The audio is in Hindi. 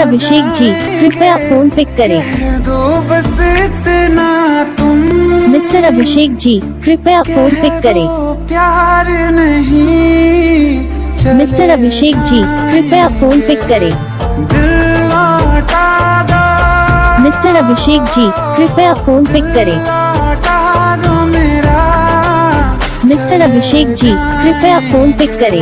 अभिषेक जी, कृपया फोन पिक करें। दो बस इतना तुम मिस्टर अभिषेक जी, कृपया फोन पिक करें। प्यार नहीं मिस्टर अभिषेक जी, कृपया फोन पिक करें। दिल लौटा दो, मिस्टर अभिषेक जी, कृपया फोन पिक करें। लौटा दो मेरा मिस्टर अभिषेक जी, कृपया फोन पिक करें।